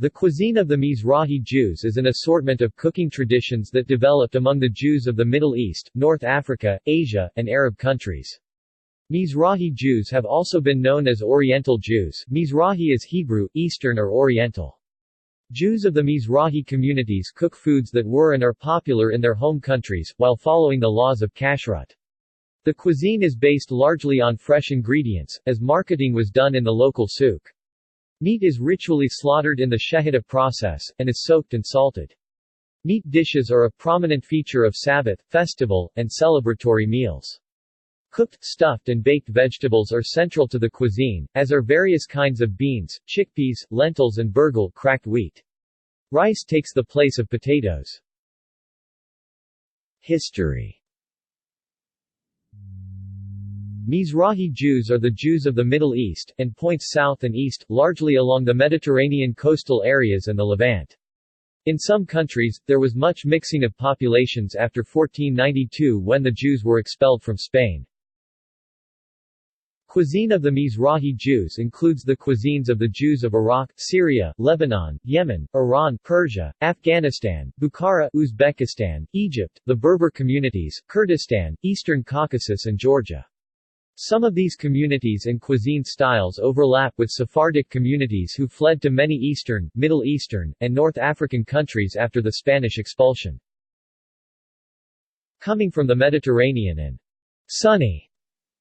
The cuisine of the Mizrahi Jews is an assortment of cooking traditions that developed among the Jews of the Middle East, North Africa, Asia, and Arab countries. Mizrahi Jews have also been known as Oriental Jews. Mizrahi is Hebrew, Eastern or Oriental. Jews of the Mizrahi communities cook foods that were and are popular in their home countries, while following the laws of kashrut. The cuisine is based largely on fresh ingredients, as marketing was done in the local souk. Meat is ritually slaughtered in the shehita process, and is soaked and salted. Meat dishes are a prominent feature of Sabbath, festival, and celebratory meals. Cooked, stuffed and baked vegetables are central to the cuisine, as are various kinds of beans, chickpeas, lentils and burghul cracked wheat. Rice takes the place of potatoes. History. Mizrahi Jews are the Jews of the Middle East, and points south and east, largely along the Mediterranean coastal areas and the Levant. In some countries, there was much mixing of populations after 1492 when the Jews were expelled from Spain. Cuisine of the Mizrahi Jews includes the cuisines of the Jews of Iraq, Syria, Lebanon, Yemen, Iran, Persia, Afghanistan, Bukhara, Uzbekistan, Egypt, the Berber communities, Kurdistan, Eastern Caucasus and Georgia. Some of these communities and cuisine styles overlap with Sephardic communities who fled to many Eastern, Middle Eastern, and North African countries after the Spanish expulsion. Coming from the Mediterranean and sunny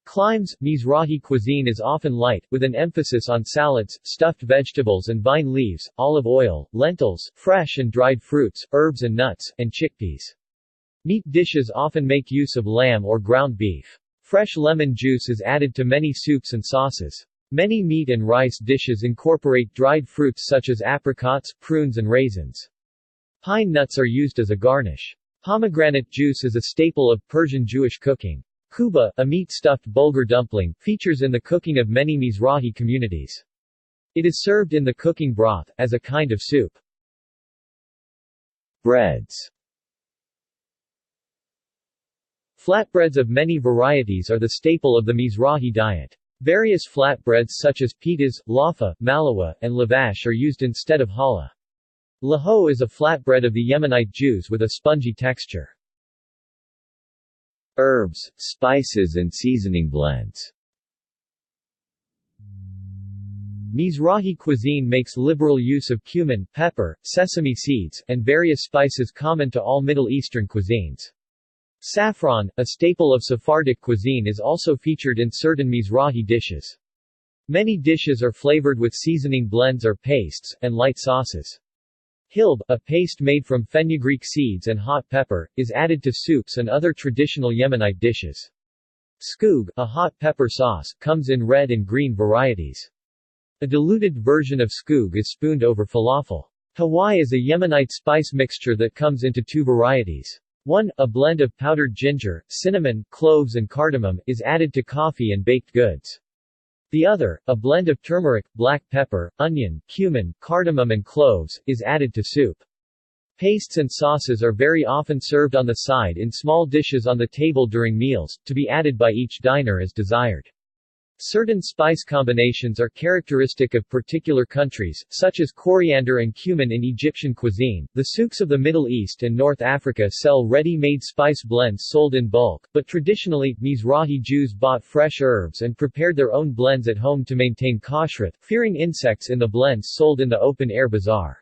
climes, Mizrahi cuisine is often light, with an emphasis on salads, stuffed vegetables and vine leaves, olive oil, lentils, fresh and dried fruits, herbs and nuts, and chickpeas. Meat dishes often make use of lamb or ground beef. Fresh lemon juice is added to many soups and sauces. Many meat and rice dishes incorporate dried fruits such as apricots, prunes and raisins. Pine nuts are used as a garnish. Pomegranate juice is a staple of Persian Jewish cooking. Kuba, a meat-stuffed bulgur dumpling, features in the cooking of many Mizrahi communities. It is served in the cooking broth, as a kind of soup. Breads. Flatbreads of many varieties are the staple of the Mizrahi diet. Various flatbreads such as pitas, lafa, malawa, and lavash are used instead of challah. Laho is a flatbread of the Yemenite Jews with a spongy texture. Herbs, spices and seasoning blends. Mizrahi cuisine makes liberal use of cumin, pepper, sesame seeds, and various spices common to all Middle Eastern cuisines. Saffron, a staple of Sephardic cuisine, is also featured in certain Mizrahi dishes. Many dishes are flavored with seasoning blends or pastes, and light sauces. Hilb, a paste made from fenugreek seeds and hot pepper, is added to soups and other traditional Yemenite dishes. Skoog, a hot pepper sauce, comes in red and green varieties. A diluted version of skoog is spooned over falafel. Hawai is a Yemenite spice mixture that comes into two varieties. One, a blend of powdered ginger, cinnamon, cloves and cardamom, is added to coffee and baked goods. The other, a blend of turmeric, black pepper, onion, cumin, cardamom and cloves, is added to soup. Pastes and sauces are very often served on the side in small dishes on the table during meals, to be added by each diner as desired. Certain spice combinations are characteristic of particular countries, such as coriander and cumin in Egyptian cuisine. The souks of the Middle East and North Africa sell ready-made spice blends sold in bulk, but traditionally, Mizrahi Jews bought fresh herbs and prepared their own blends at home to maintain kashrut, fearing insects in the blends sold in the open-air bazaar.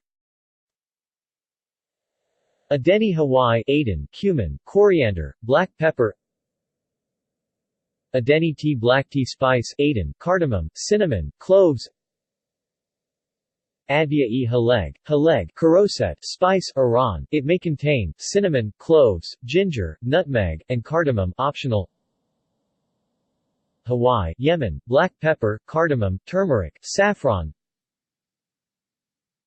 Adeni Hawai, Aden, cumin, coriander, black pepper. Adeni tea, black tea spice, Aden, cardamom, cinnamon, cloves. Advia-e haleg, karoset, spice, Iran. It may contain cinnamon, cloves, ginger, nutmeg, and cardamom, optional. Hawaii, Yemen, black pepper, cardamom, turmeric, saffron.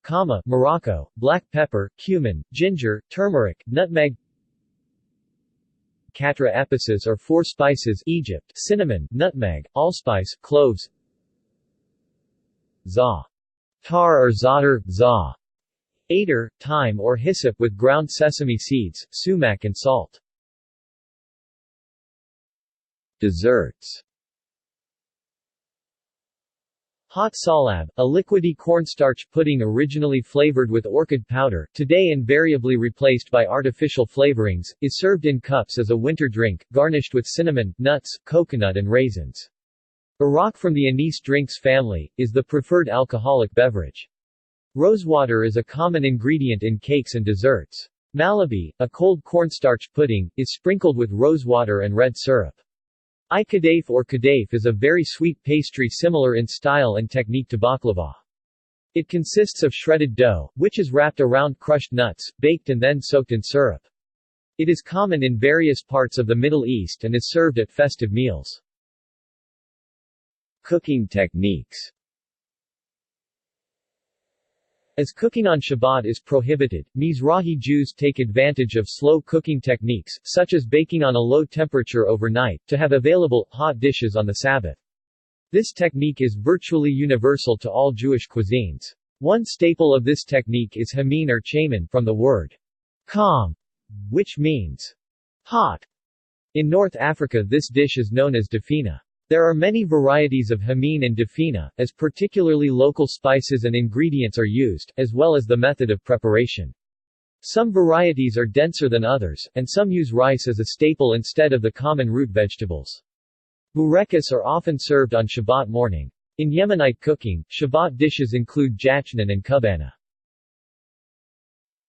Kama, Morocco, black pepper, cumin, ginger, turmeric, nutmeg. Katra epices are 4 spices, Egypt, cinnamon, nutmeg, allspice, cloves. Za. Tar or za'atar, za. Ader, thyme or hyssop with ground sesame seeds, sumac and salt. Desserts. Hot salab, a liquidy cornstarch pudding originally flavored with orchid powder, today invariably replaced by artificial flavorings, is served in cups as a winter drink, garnished with cinnamon, nuts, coconut and raisins. Arak from the anise drinks family, is the preferred alcoholic beverage. Rosewater is a common ingredient in cakes and desserts. Malabi, a cold cornstarch pudding, is sprinkled with rosewater and red syrup. Kadaif or kadaif is a very sweet pastry similar in style and technique to baklava. It consists of shredded dough, which is wrapped around crushed nuts, baked and then soaked in syrup. It is common in various parts of the Middle East and is served at festive meals. Cooking techniques. As cooking on Shabbat is prohibited, Mizrahi Jews take advantage of slow cooking techniques, such as baking on a low temperature overnight, to have available, hot dishes on the Sabbath. This technique is virtually universal to all Jewish cuisines. One staple of this technique is hamin or chamin, from the word kham, which means hot. In North Africa this dish is known as dafina. There are many varieties of hamin and dafina, as particularly local spices and ingredients are used, as well as the method of preparation. Some varieties are denser than others, and some use rice as a staple instead of the common root vegetables. Burekas are often served on Shabbat morning. In Yemenite cooking, Shabbat dishes include jachnan and kubana.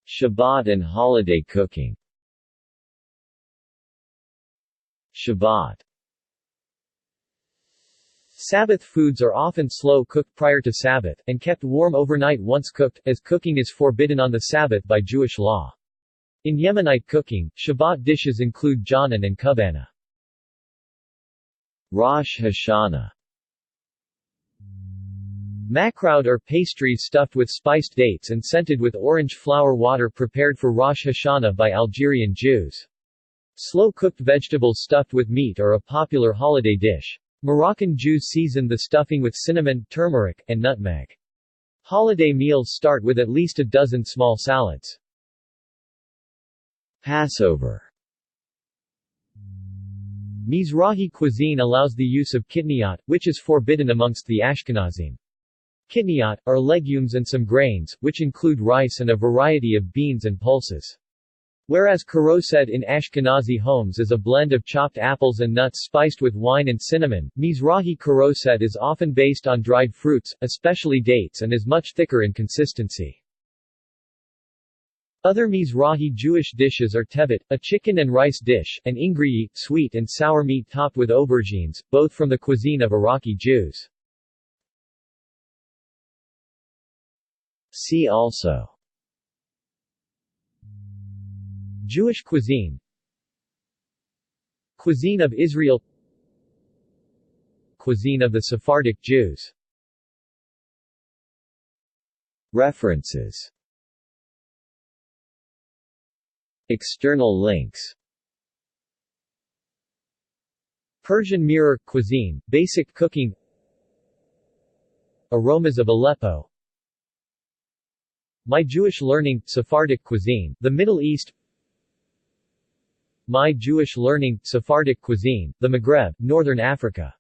Shabbat and holiday cooking. Shabbat. Sabbath foods are often slow-cooked prior to Sabbath, and kept warm overnight once cooked, as cooking is forbidden on the Sabbath by Jewish law. In Yemenite cooking, Shabbat dishes include janan and kubana. Rosh Hashanah. Makraut are pastries stuffed with spiced dates and scented with orange flower water prepared for Rosh Hashanah by Algerian Jews. Slow-cooked vegetables stuffed with meat are a popular holiday dish. Moroccan Jews season the stuffing with cinnamon, turmeric, and nutmeg. Holiday meals start with at least a dozen small salads. Passover. Mizrahi cuisine allows the use of kitniyot, which is forbidden amongst the Ashkenazim. Kitniyot are legumes and some grains, which include rice and a variety of beans and pulses. Whereas karosed in Ashkenazi homes is a blend of chopped apples and nuts spiced with wine and cinnamon, Mizrahi karosed is often based on dried fruits, especially dates, and is much thicker in consistency. Other Mizrahi Jewish dishes are tebet, a chicken and rice dish, and ingriyi, sweet and sour meat topped with aubergines, both from the cuisine of Iraqi Jews. See also: Jewish cuisine, Cuisine of Israel, Cuisine of the Sephardic Jews. References. External links. Persian Mirror – Cuisine, Basic Cooking. Aromas of Aleppo. My Jewish Learning – Sephardic Cuisine, The Middle East. My Jewish Learning – Sephardic Cuisine, The Maghreb, Northern Africa.